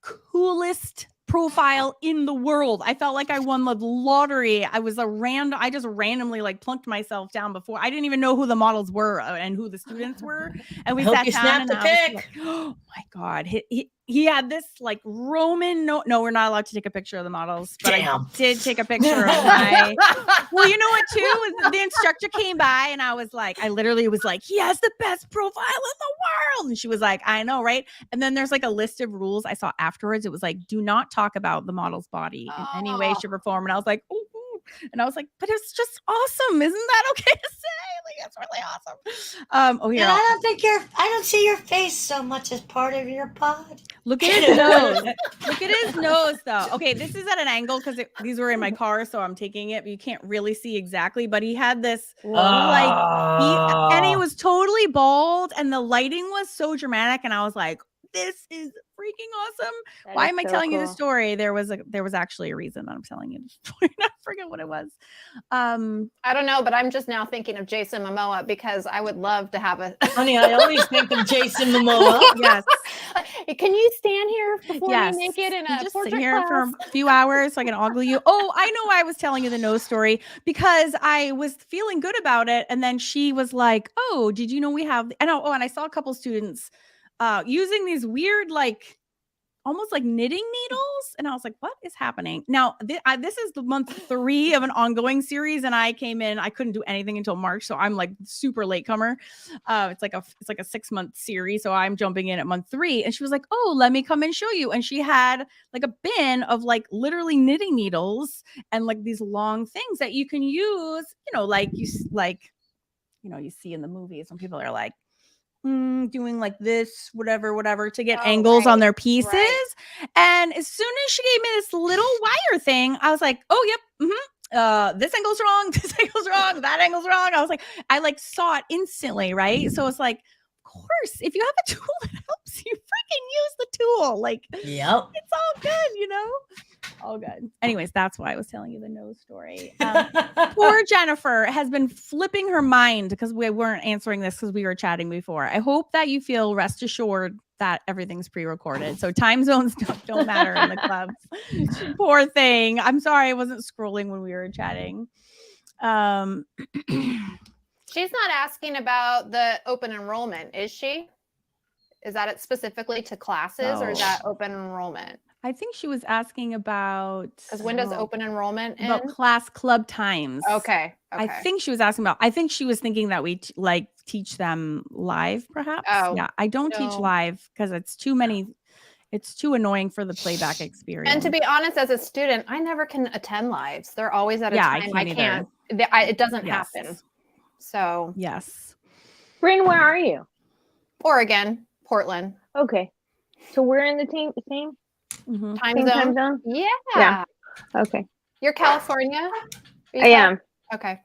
coolest profile in the world. I felt like I won the lottery. I just randomly like plunked myself down before. I didn't even know who the models were and who the students were. And we I hope sat you down snapped and the I was pic. like, oh my God. He had this like Roman, no, we're not allowed to take a picture of the models, but Damn. I did take a picture of my, well, you know what too? The instructor came by and I literally was like, he has the best profile in the world. And she was like, I know, right? And then there's like a list of rules I saw afterwards. It was like, do not talk about the model's body in any way, shape, or form. And I was like, ooh. And I was like, but it's just awesome. Isn't that okay to say? Like, it's really awesome. Yeah, I don't see your face so much as part of your pod. Look at his nose. Look at his nose, though. Okay, this is at an angle because these were in my car, so I'm taking it, but you can't really see exactly. But he had this he was totally bald, and the lighting was so dramatic, and I was like, this is freaking awesome. Why am I telling you the story? There was actually a reason that I'm telling you the story. I forget what it was. I don't know, but I'm just now thinking of Jason Momoa because I would love to have a Honey, I always think of Jason Momoa. Yes. Can you stand here before you make it in a just portrait sit here class? for a few hours so I can ogle you? Oh, I know why I was telling you the nose story, because I was feeling good about it. And then she was like, oh, did you know we have, and I saw a couple students using these weird, like almost like knitting needles. And I was like, what is happening? Now, this is the month 3 of an ongoing series. And I came in, I couldn't do anything until March. So I'm like super latecomer. It's like a 6-month series. So I'm jumping in at month 3. And she was like, oh, let me come and show you. And she had like a bin of like literally knitting needles and like these long things that you can use, like you see in the movies when people are like, doing like this, whatever, to get angles on their pieces. Right. And as soon as she gave me this little wire thing, I was like, oh, yep. This angle's wrong. This angle's wrong. That angle's wrong. I was like, I like saw it instantly. Right. So it's like, of course, if you have a tool that helps you, freaking use the tool. Like, yep. It's all good, all good. Anyways, that's why I was telling you the nose story. Poor Jennifer has been flipping her mind because we weren't answering this because we were chatting before. I hope that you feel rest assured that everything's pre-recorded. So time zones don't matter in the clubs. Poor thing. I'm sorry I wasn't scrolling when we were chatting. She's not asking about the open enrollment, is she? Is that it specifically to classes or is that open enrollment? I think she was asking about, because when does open enrollment end? About class club times. Okay. I think she was asking about, I think she was thinking that we teach them live perhaps. Oh, yeah. I don't teach live because it's too many. It's too annoying for the playback experience. And to be honest, as a student, I never can attend lives. They're always at a time I can't. It doesn't happen. So yes. Bryn, where are you? Oregon, Portland. Okay. So we're in the same Mhm. time zone? Yeah. Yeah. Okay. You're California? I am. Okay.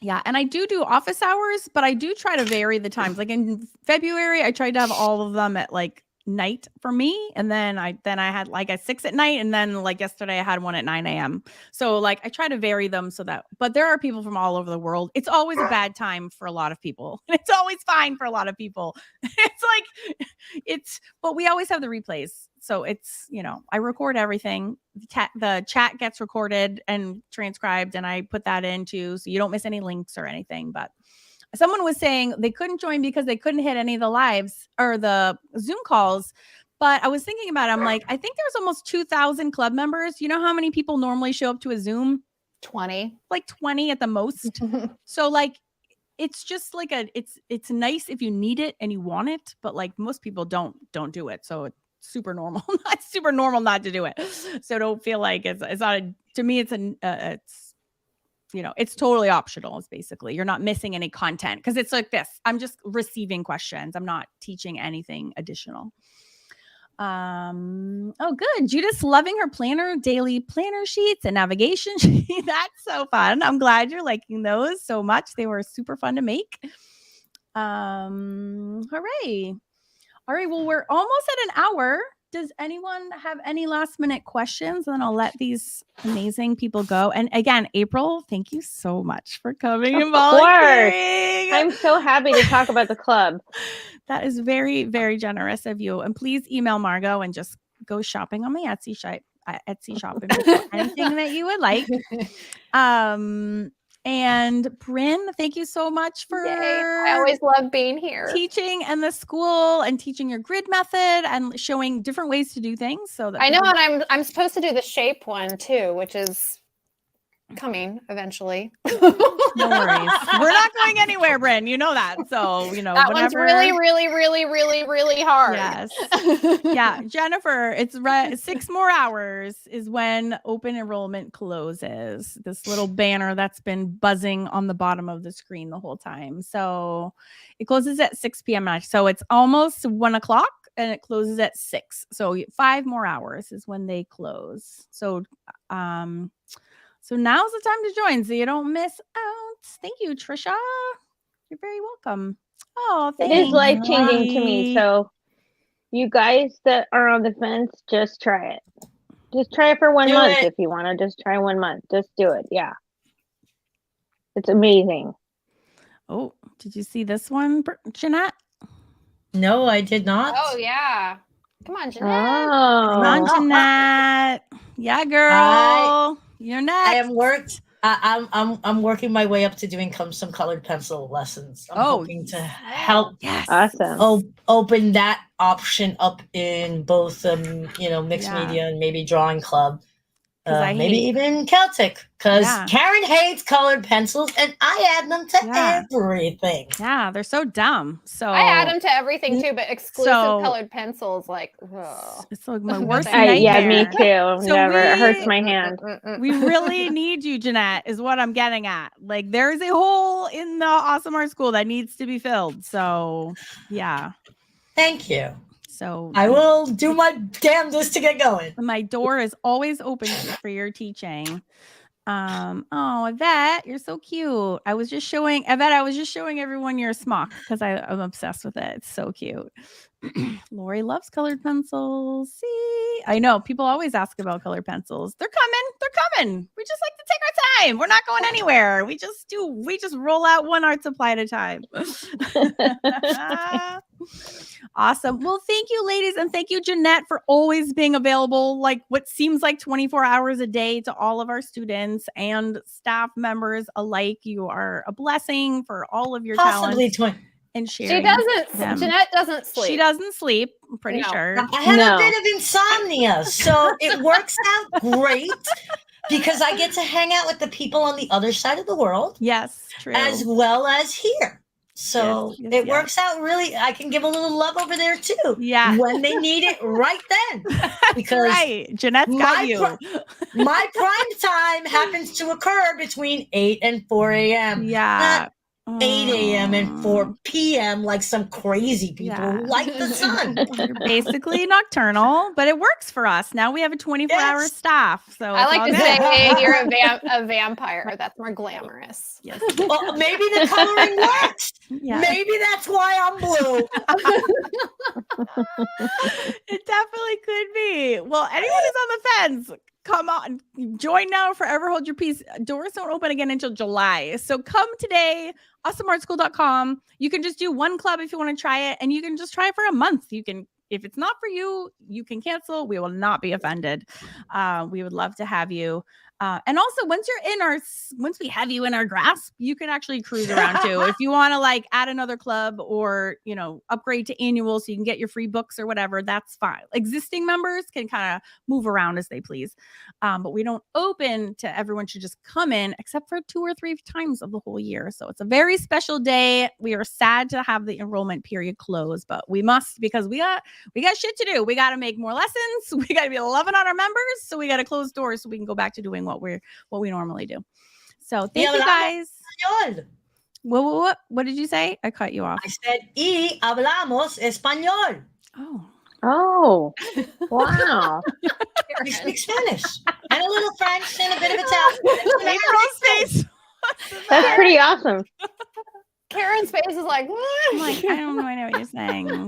Yeah, and I do office hours, but I do try to vary the times. Like in February, I tried to have all of them at like night for me, and then I had like at 6 at night, and then like yesterday I had one at 9 a.m. So like I try to vary them so that. But there are people from all over the world. It's always a bad time for a lot of people. It's always fine for a lot of people. It's like but we always have the replays. So it's, I record everything. The chat gets recorded and transcribed, and I put that in too, so you don't miss any links or anything. But someone was saying they couldn't join because they couldn't hit any of the lives or the Zoom calls. But I was thinking about it. I'm like, I think there's almost 2,000 club members. You know how many people normally show up to a Zoom? 20. Like 20 at the most. So like, it's just like it's nice if you need it and you want it, but like most people don't do it. So it's super normal. It's super normal not to do it. So don't feel like it's not to me. It's it's totally optional. It's basically you're not missing any content because it's like this. I'm just receiving questions. I'm not teaching anything additional. Oh, good. Judith's loving her planner, daily planner sheets and navigation sheet. That's so fun. I'm glad you're liking those so much. They were super fun to make. Hooray. All right. Well, we're almost at an hour. Does anyone have any last minute questions? And then I'll let these amazing people go. And again, April, thank you so much for coming and volunteering. I'm so happy to talk about the club. That is very, very generous of you. And please email Margot and just go shopping on my Etsy shop. Anything that you would like. And Bryn, thank you so much for I always love being here. Teaching and the school and teaching your grid method and showing different ways to do things. So that I know, and I'm supposed to do the shape one too, which is coming eventually. No worries. We're not going anywhere, Bryn. You know that. So, that one's really, really, really, really, really hard. Yes. Yeah. Jennifer, it's 6 more hours is when open enrollment closes. This little banner that's been buzzing on the bottom of the screen the whole time. So it closes at 6 p.m. So it's almost 1 o'clock and it closes at 6. So 5 more hours is when they close. So, so now's the time to join so you don't miss out. Thank you, Trisha. You're very welcome. Oh, thank It is life-changing to me. So you guys that are on the fence, just try it. Just try it for 1 month if you want to. Just try 1 month. Just do it. Yeah. It's amazing. Oh, did you see this one, Jeanette? No, I did not. Oh, yeah. Come on, Jeanette. Oh. Come on, Jeanette. Yeah, girl. You're next. I am worked. I'm working my way up to doing some colored pencil lessons. I'm hoping to help open that option up in both mixed media and maybe drawing club. Maybe even Celtic, because Karen hates colored pencils and I add them to everything. Yeah, they're so dumb. So I add them to everything too, but exclusive colored pencils, like, it's like my worst nightmare. Yeah, me too. So it hurts my hand. We really need you, Jeanette, is what I'm getting at. Like, there's a hole in the Awesome Art School that needs to be filled. So, yeah. Thank you. So I will do my damnedest to get going. My door is always open for your teaching. Oh, Yvette, you're so cute. I was just showing everyone your smock because I'm obsessed with it. It's so cute. Lori loves colored pencils. See, I know people always ask about colored pencils. They're coming. We just like to take our time. We're not going anywhere. We just roll out one art supply at a time. Awesome. Well, thank you, ladies. And thank you, Jeanette, for always being available, like what seems like 24 hours a day to all of our students and staff members alike. You are a blessing for all of your talents. And sharing Jeanette doesn't sleep. She doesn't sleep, I'm pretty sure. I had a bit of insomnia, so it works out great because I get to hang out with the people on the other side of the world. Yes, true. As well as here. So it works out really. I can give a little love over there too. Yeah. When they need it right then. Because Jeanette's got you. My prime time happens to occur between 8 and 4 a.m. Yeah. 8 a.m. and 4 p.m. like some crazy people who like the sun. You're basically nocturnal, but it works for us. Now we have a 24-hour Yes. staff. So I it's like all to good. say, hey, you're a vampire. That's more glamorous. Yes. Well, maybe the coloring works. Yeah. Maybe that's why I'm blue. It definitely could be. Well, anyone who's on the fence, come on, join now, forever hold your peace. Doors don't open again until July. So come today, awesomeartschool.com. You can just do one club if you want to try it, and you can just try it for a month. You can, if it's not for you, you can cancel. We will not be offended. We would love to have you. And also, once we have you in our grasp, you can actually cruise around too. If you want to like add another club or, upgrade to annual so you can get your free books or whatever, that's fine. Existing members can kind of move around as they please. But we don't open to everyone should just come in except for 2 or 3 times of the whole year. So it's a very special day. We are sad to have the enrollment period close, but we must, because we got shit to do. We got to make more lessons. We got to be loving on our members. So we got to close doors so we can go back to doing what we normally do. So thank you guys. Español. What did you say? I cut you off. I said, y hablamos español. Oh, wow. We speak Spanish and a little French and a bit of Italian. April's face. That's pretty awesome. Karen's face is like, I'm like, I don't know what you're saying.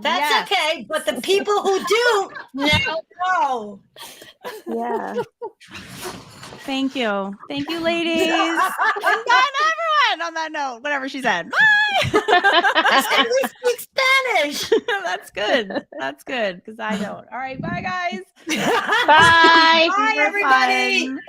That's okay, but the people who do now know. Yeah. Thank you, ladies. And bye, everyone. On that note, whatever she said. Bye. I said we speak Spanish. That's good because I don't. All right, bye, guys. Bye. Bye, everybody. Fun.